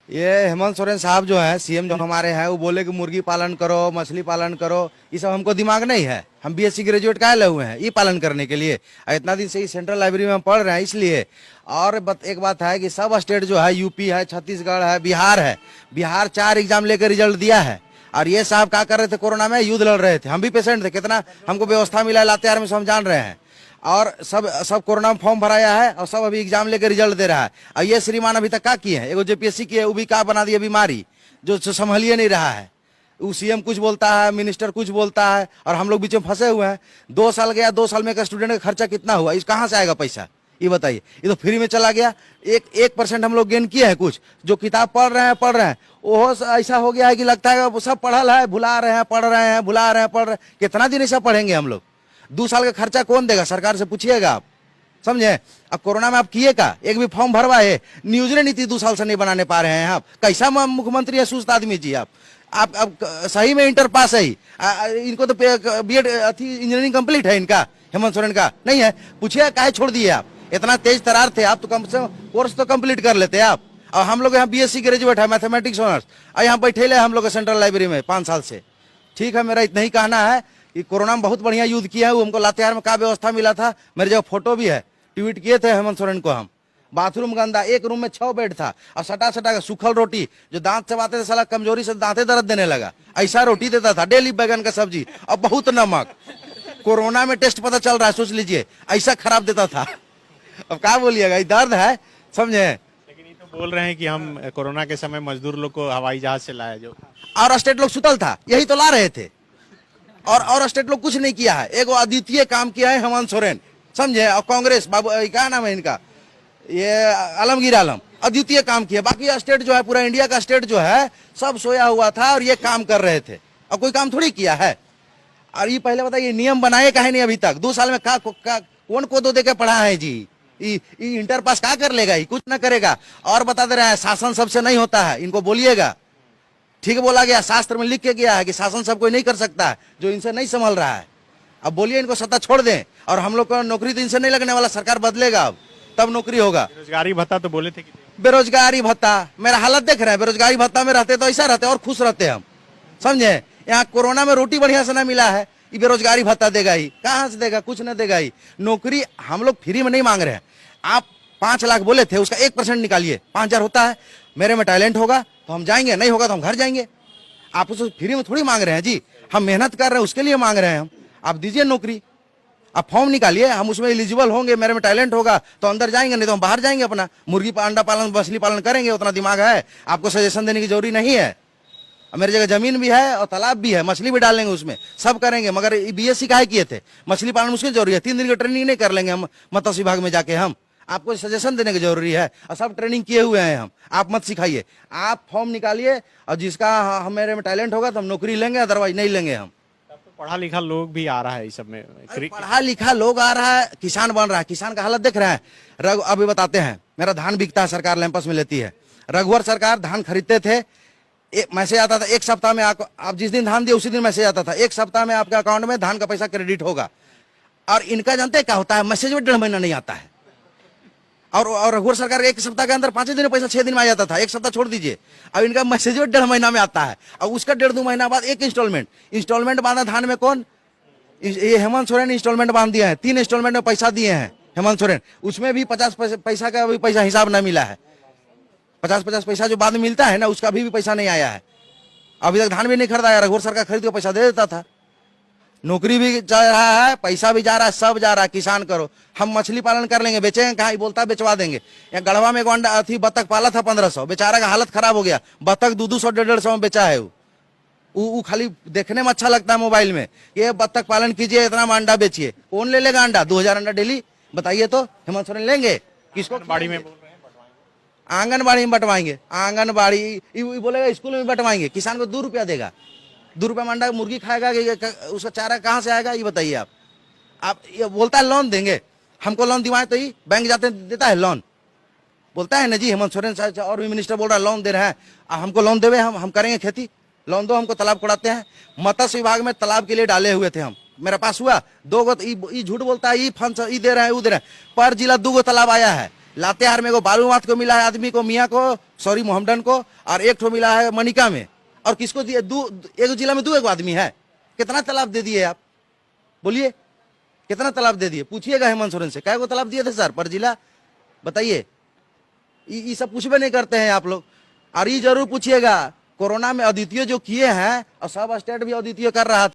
ये हेमंत सोरेन साहब जो है सीएम जो हमारे हैं, वो बोले कि मुर्गी पालन करो, मछली पालन करो, ये सब हमको दिमाग नहीं है। हम बीएससी ग्रेजुएट काहे ले हुए हैं ये पालन करने के लिए? इतना दिन से ही सेंट्रल लाइब्रेरी में हम पढ़ रहे हैं इसलिए। और एक बात है कि सब स्टेट जो है, यूपी है, छत्तीसगढ़ है, बिहार है, बिहार 4 एग्जाम लेकर रिजल्ट दिया है। और ये साहब क्या कर रहे थे? कोरोना में युद्ध लड़ रहे थे। हम भी पेशेंट थे, कितना हमको व्यवस्था मिला है लातेहार में, सब हम जान रहे हैं। और सब कोरोना में फॉर्म भराया है और सब अभी एग्जाम लेकर रिजल्ट दे रहा है। और ये श्रीमान अभी तक क्या किए हैं? एगो जेपीएससी किए, वो भी क्या बना दिया बीमारी, जो संभलिए नहीं रहा है। वो सीएम कुछ बोलता है, मिनिस्टर कुछ बोलता है, और हम लोग बीच में फंसे हुए हैं। 2 साल गया, 2 साल में एक स्टूडेंट का खर्चा कितना हुआ? इस कहाँ से आएगा पैसा? ये बताइए। ये तो फ्री में चला गया। 1% हम लोग गेन किए हैं। कुछ जो किताब पढ़ रहे हैं वो ऐसा हो गया है कि लगता है वो सब पढ़ल है, भुला रहे हैं, पढ़ रहे हैं, भुला रहे हैं, पढ़ रहे हैं। कितना दिन ऐसा पढ़ेंगे हम लोग? 2 साल का खर्चा कौन देगा? सरकार से पूछिएगा आप, समझे? अब कोरोना में आप किए का? एक भी फॉर्म भरवाए? नियोजन नीति 2 साल से नहीं बनाने पा रहे हैं आप। कैसा मुख्यमंत्री है? सुस्त आदमी जी आप सही में इंटर पास है ही। इनको तो बीएड इंजीनियरिंग कंप्लीट है इनका, हेमंत सोरेन का नहीं है। पूछिए काहे छोड़ दिए आप? इतना तेज तरार थे आप तो कम से कम कोर्स तो कंप्लीट कर लेते आप। और हम लोग यहाँ बीएससी ग्रेजुएट है, मैथमेटिक्स ऑनर्स, और यहाँ बैठे ले हम लोग सेंट्रल लाइब्रेरी में 5 साल से। ठीक है, मेरा इतना ही कहना है कि कोरोना में बहुत बढ़िया युद्ध किया है। वो हमको लातेहार में क्या व्यवस्था मिला था, मेरे जगह फोटो भी है, ट्वीट किए थे हेमंत सोरेन को हम। बाथरूम गंदा, एक रूम में 6 बेड था, और सटा का सूखल रोटी, जो दांत चबाते थे साला कमजोरी से दांते दर्द देने लगा, ऐसा रोटी देता था डेली, बैगन का सब्जी और बहुत नमक। कोरोना में टेस्ट पता चल रहा है, सोच लीजिए, ऐसा खराब देता था। अब क्या बोलिएगा, दर्द है, समझे? लेकिन ये तो बोल रहे हैं कि हम कोरोना के समय मजदूर लोग को हवाई जहाज से लाए जो, और स्टेट लोग सुतल था, यही तो ला रहे थे। और स्टेट लोग कुछ नहीं किया है। एक अद्वितीय काम किया है हेमंत सोरेन, समझे? और कांग्रेस बाबू, क्या नाम है इनका, ये आलमगीर आलम, अद्वितीय काम किया। बाकी स्टेट जो है, पूरा इंडिया का स्टेट जो है, सब सोया हुआ था और ये काम कर रहे थे, और कोई काम थोड़ी किया है। और ये पहले बताइए, नियम बनाए काहे नहीं अभी तक? 2 साल में कौन कोदो दे के पढ़ा है जी? इंटर पास क्या कर लेगा? कुछ ना करेगा। और बता दे रहे हैं, शासन सबसे नहीं होता है, इनको बोलिएगा। ठीक बोला गया, शास्त्र में लिख के गया है कि शासन सब कोई नहीं कर सकता है जो इनसे नहीं संभल रहा है। अब बोलिए इनको सत्ता छोड़ दें, और हम लोग को नौकरी तो इनसे नहीं लगने वाला, सरकार बदलेगा अब तब नौकरी होगा। बेरोजगारी भत्ता तो बोले थे कि बेरोजगारी भत्ता, मेरा हालत देख रहे हैं। बेरोजगारी भत्ता में रहते तो ऐसा रहते और खुश रहते हम, समझे? यहाँ कोरोना में रोटी बढ़िया से ना मिला है, ये बेरोजगारी भत्ता देगा ही? कहाँ से देगा? कुछ न देगा ही। नौकरी हम लोग फ्री में नहीं मांग रहे हैं। आप 5 लाख बोले थे, उसका 1% निकालिए, 5000 होता है। मेरे में टैलेंट होगा तो हम जाएंगे, नहीं होगा तो हम घर जाएंगे। आप उसे फ्री में थोड़ी मांग रहे हैं जी, हम मेहनत कर रहे हैं उसके लिए मांग रहे हैं हम। आप दीजिए नौकरी, आप फॉर्म निकालिए, हम उसमें एलिजिबल होंगे, मेरे में टैलेंट होगा तो अंदर जाएंगे, नहीं तो हम बाहर जाएंगे, अपना मुर्गी अंडा पालन, मछली पालन करेंगे। उतना दिमाग है, आपको सजेशन देने की जरूरी नहीं है। मेरी जगह जमीन भी है और तालाब भी है, मछली भी डालेंगे उसमें, सब करेंगे। मगर बीएससी काहे किए थे? मछली पालन मुश्किल जरूरी है, 3 दिन की ट्रेनिंग नहीं कर लेंगे हम मत्स्य विभाग में जाके? हम आपको सजेशन देने की जरूरी है, और सब ट्रेनिंग किए हुए हैं हम। आप मत सिखाइए, आप फॉर्म निकालिए, और जिसका मेरे में टैलेंट होगा तो हम नौकरी लेंगे, अदरवाइज नहीं लेंगे हम। पढ़ा लिखा लोग भी आ रहा है इस सब में। पढ़ा लिखा लोग आ रहा है, किसान बन रहा है। किसान का हालत देख रहे हैं। अभी बताते हैं, मेरा धान बिकता है, सरकार लैंपस में लेती है। रघुवर सरकार धान खरीदते थे, मैसेज आता था 1 सप्ताह में, आप जिस दिन धान दिए उसी दिन मैसेज आता था, 1 सप्ताह में आपके अकाउंट में धान का पैसा क्रेडिट होगा। और इनका जानते क्या होता है? मैसेज में 1.5 महीना नहीं आता है। और रघुवर सरकार 1 सप्ताह के अंदर 5 दिन में पैसा 6 दिन में आ जाता था, 1 सप्ताह छोड़ दीजिए। अब इनका मैसेज 1.5 महीना में आता है, और उसका 1.5-2 महीना बाद एक इंस्टॉलमेंट बांधा धान में। कौन? ये हेमंत सोरेन इंस्टॉलमेंट बांध दिया है। 3 इंस्टॉलमेंट में पैसा दिए हैं हेमंत सोरेन, उसमें भी 50 पैसा का भी पैसा हिसाब ना मिला है। 50 पैसा जो बाद में मिलता है ना, उसका भी पैसा नहीं आया है। अभी तक धान भी नहीं खरीदा है। रघुवर सरकार खरीद के पैसा दे देता था। नौकरी भी जा रहा है, पैसा भी जा रहा है, सब जा रहा है। किसान करो, हम मछली पालन कर लेंगे, बेचेंगे कहाँ? बोलता है बेचवा देंगे। यहाँ गढ़वा में एक अंडा थी, बतख पाला था 1500, बेचारा का हालत खराब हो गया। बतख 200 150 में बेचा है। वो खाली देखने में अच्छा लगता है मोबाइल में, ये बतख पालन कीजिए, इतना में अंडा बेचिए। कौन ले लेगा अंडा? 2000 अंडा डेली, बताइए तो। हेमंत सोरेन लेंगे? किसको? बाड़ी में आंगनबाड़ी में बंटवाएंगे। आंगनबाड़ी बोलेगा स्कूल में बंटवाएंगे। किसान को 2 रुपया देगा, 2 रुपया में अंडा मुर्गी खाएगा, उसका चारा कहाँ से आएगा? ये बताइए आप ये बोलता है लोन देंगे, हमको लोन दिवाए तो ही बैंक जाते देता है लोन, बोलता है ना जी। हेमंत सोरेन साहब और भी मिनिस्टर बोल रहा है लोन दे रहे हैं, हमको लोन देवे, हम करेंगे खेती, लोन दो हमको, तालाब कोड़ाते हैं। मत्स्य विभाग में तालाब के लिए डाले हुए थे हम, मेरा पास हुआ 2 गो। झूठ बोलता है, ये फंड दे रहे हैं, वो दे रहे हैं। पर जिला 2 गो तालाब आया है। लातेहार में को बालूमाथ को मिला है आदमी को, मियाँ को, सॉरी मोहम्मदन को, और एक ठो मिला है मनिका में। और किसको दिए? एक जिला में 2 आदमी है। कितना तालाब दे दिए आप? बोलिए कितना तालाब दे दिए? पूछिएगा हेमंत सोरेन से, कै गो तालाब दिए थे सर पर जिला? बताइए। ये सब पूछबे नहीं करते हैं आप लोग। और ये जरूर पूछिएगा, कोरोना में अद्वितीय जो किए हैं, और सब स्टेट भी अद्वितीय कर रहा था।